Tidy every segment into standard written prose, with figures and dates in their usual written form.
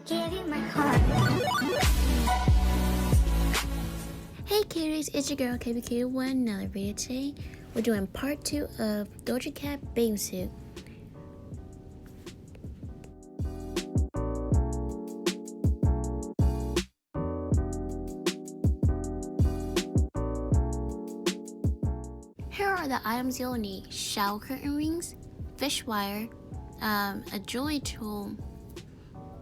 give you my heart. Hey cuties, it's your girl KBK1, another video today. We're doing part 2 of Doja Cat bathing suit. Here are the items you'll need: shower curtain rings, fish wire, a jewelry tool,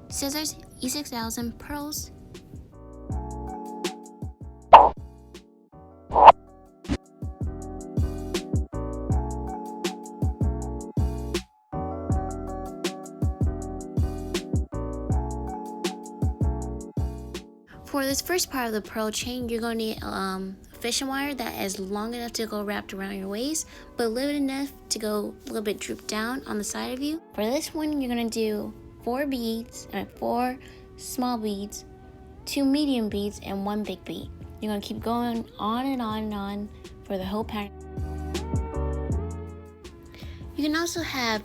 scissors, E6000, pearls. For this first part of the pearl chain, you're going to need fishing wire that is long enough to go wrapped around your waist, but limited enough to go a little bit drooped down on the side of you. For this one, you're going to do 4 small beads, 2 medium beads, and 1 big bead. You're going to keep going on and on and on for the whole pattern. You can also have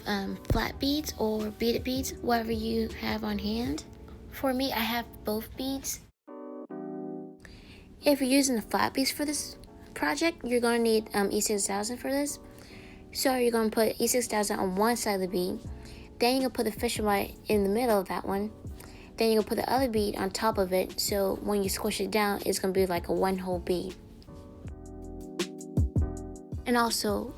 flat beads or beaded beads, whatever you have on hand. For me, I have both beads. If you're using the flat beads for this project, you're going to need E6000 for this. So you're going to put E6000 on one side of the bead. Then you're going to put the fishing wire in the middle of that one. Then you're going to put the other bead on top of it. So when you squish it down, it's going to be like a one whole bead. And also,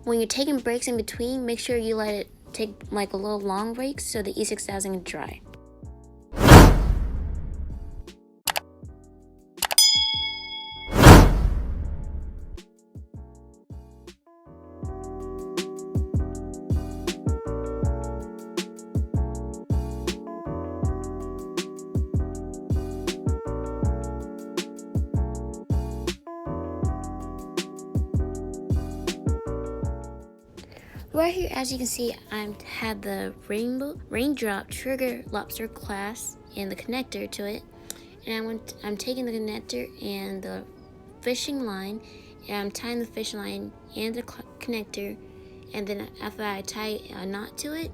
when you're taking breaks in between, make sure you let it take like a little long break so the E6000 can dry. Right here, as you can see, I had the raindrop trigger lobster clasp and the connector to it. And I'm taking the connector and the fishing line, and I'm tying the fishing line and the connector. And then after I tie a knot to it,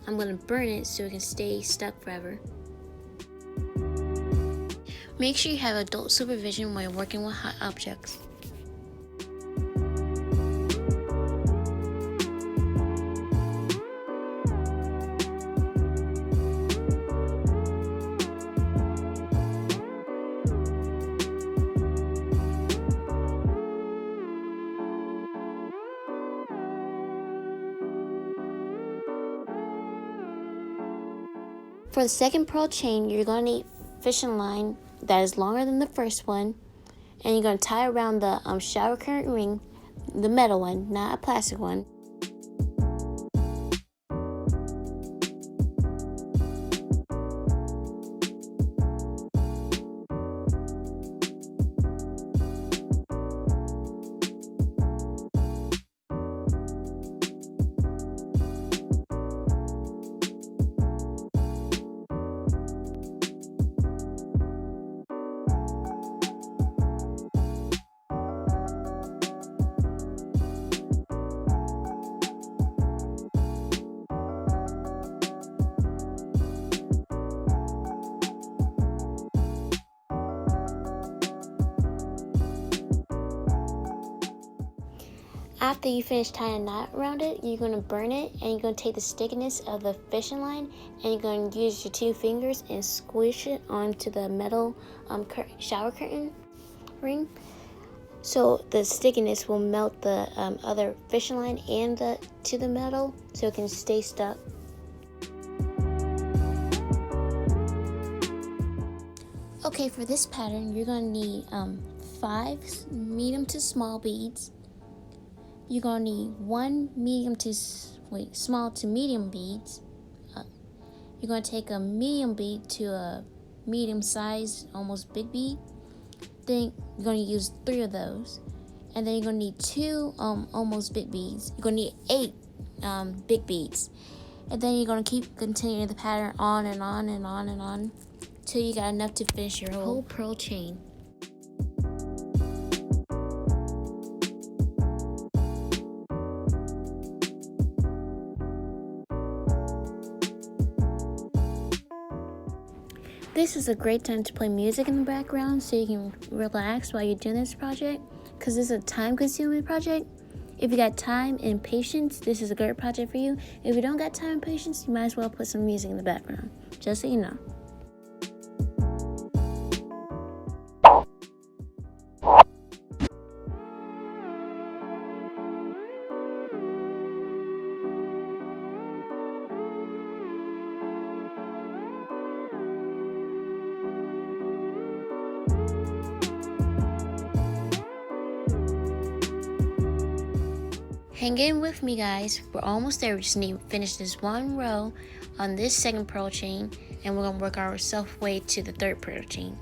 I'm going to burn it so it can stay stuck forever. Make sure you have adult supervision when you're working with hot objects. For the second pearl chain, you're going to need fishing line that is longer than the first one, and you're going to tie around the shower curtain ring, the metal one, not a plastic one. After you finish tying a knot around it, you're going to burn it, and you're going to take the stickiness of the fishing line, and you're going to use your 2 fingers and squish it onto the metal shower curtain ring. So the stickiness will melt the other fishing line and to the metal, so it can stay stuck. Okay, for this pattern, you're going to need 5 medium to small beads. You're going to need 1 small to medium beads. You're going to take a medium bead to a medium size, almost big bead. Then you're going to use 3 of those. And then you're going to need 2 almost big beads. You're going to need 8 big beads. And then you're going to keep continuing the pattern on and on and on and on till you got enough to finish your whole pearl chain. This is a great time to play music in the background so you can relax while you're doing this project, because this is a time-consuming project. If you got time and patience, this is a great project for you. If you don't got time and patience, you might as well put some music in the background, just so you know. Hang in with me, guys. We're almost there. We just need to finish this one row on this second pearl chain, and we're gonna work ourselves way to the third pearl chain.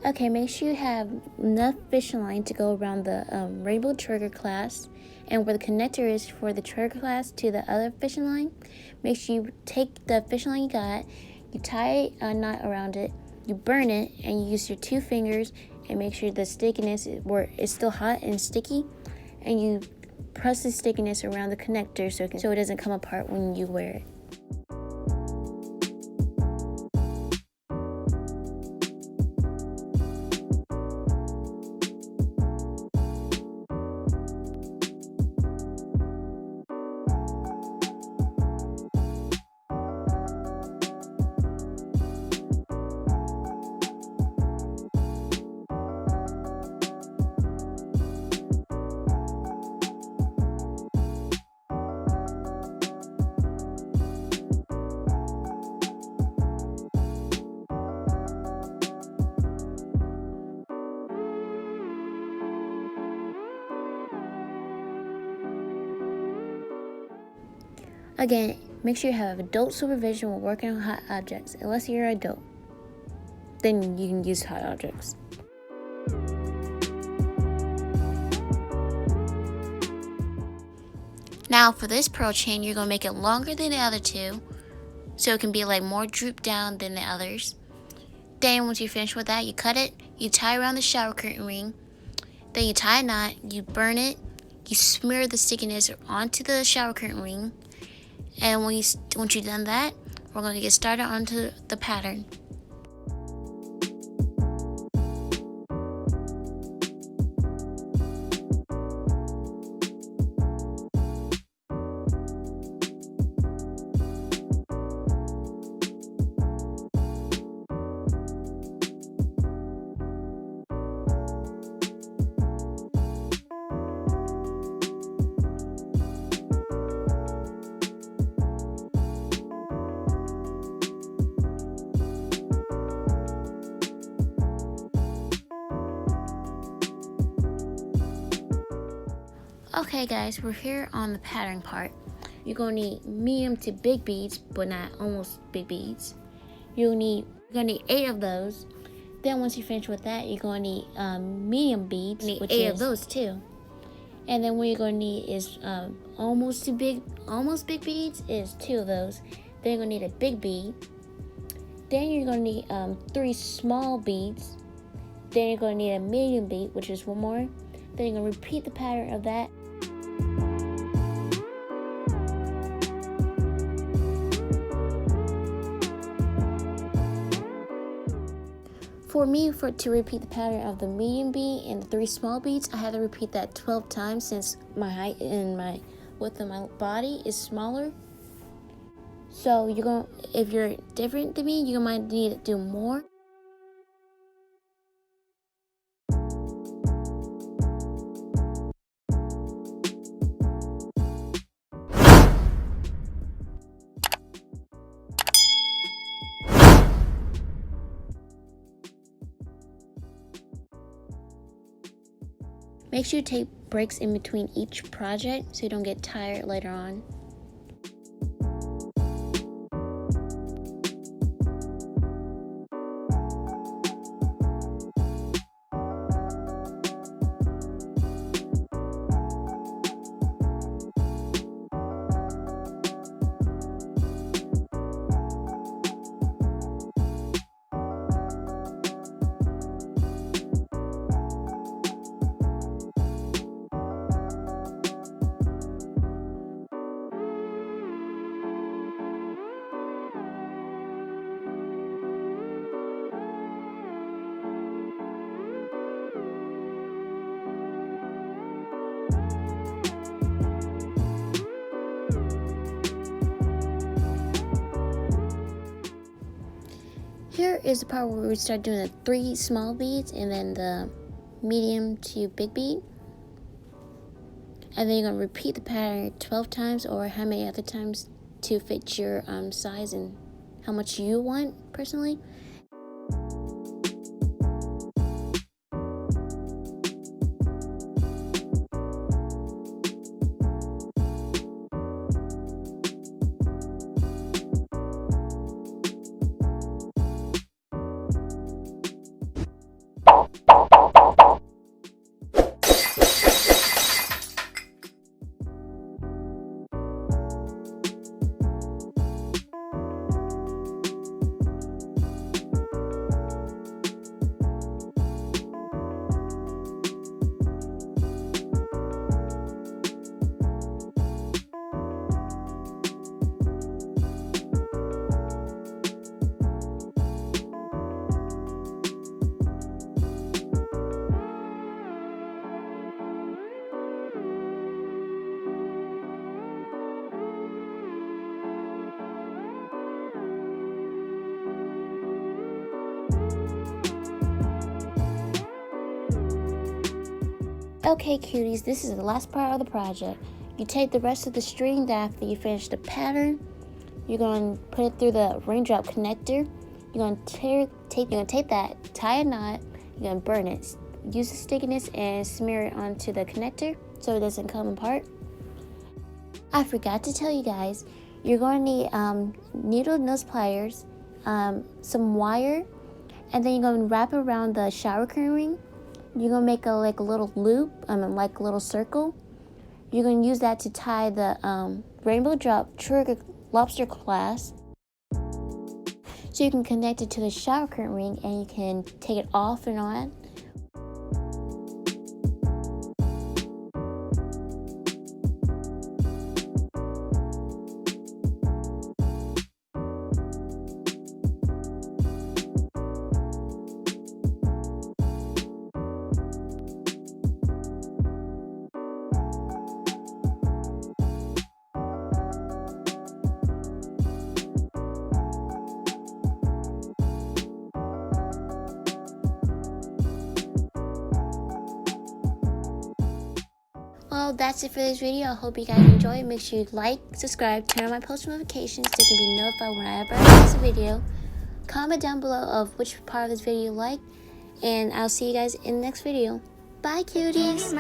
Okay, make sure you have enough fishing line to go around the rainbow trigger clasp, and where the connector is for the trigger clasp to the other fishing line, make sure you take the fishing line you got, you tie a knot around it, you burn it, and you use your 2 fingers and make sure the stickiness is still hot and sticky, and you press the stickiness around the connector so it doesn't come apart when you wear it. Again, make sure you have adult supervision while working on hot objects. Unless you're an adult, then you can use hot objects. Now for this pearl chain, you're going to make it longer than the other two, so it can be like more drooped down than the others. Then once you're finished with that, you cut it, you tie around the shower curtain ring, then you tie a knot, you burn it, you smear the stickiness onto the shower curtain ring, and once you've done that, we're going to get started onto the pattern. Okay guys, we're here on the pattern part. You're going to need medium to big beads, but not almost big beads. You're going to need 8 of those. Then once you're finished with that, you're going to need medium beads, which 8 of those too. And then what you're going to need is almost big beads is 2 of those. Then you're going to need a big bead. Then you're going to need 3 small beads. Then you're going to need a medium bead, which is 1 more. Then you're going to repeat the pattern of that. For me, to repeat the pattern of the medium bead and the 3 small beads, I have to repeat that 12 times since my height and my width of my body is smaller. So if you're different than me, you might need to do more. Make sure you take breaks in between each project so you don't get tired later on. Here is the part where we start doing the 3 small beads and then the medium to big bead. And then you're going to repeat the pattern 12 times or how many other times to fit your size and how much you want personally. Okay, cuties, this is the last part of the project. You take the rest of the string after you finish the pattern. You're going to put it through the raindrop connector. You're going to take that, tie a knot, you're going to burn it. Use the stickiness and smear it onto the connector so it doesn't come apart. I forgot to tell you guys, you're going to need needle nose pliers, some wire, and then you're going to wrap it around the shower curtain ring. You're going to make a little loop, like a little circle. You're going to use that to tie the rainbow drop trigger lobster clasp. So you can connect it to the shower curtain ring and you can take it off and on. Well, that's it for this video. I hope you guys enjoy. Make sure you like, subscribe, turn on my post notifications so you can be notified whenever I post a video. Comment down below of which part of this video you like, and I'll see you guys in the next video. Bye, cuties!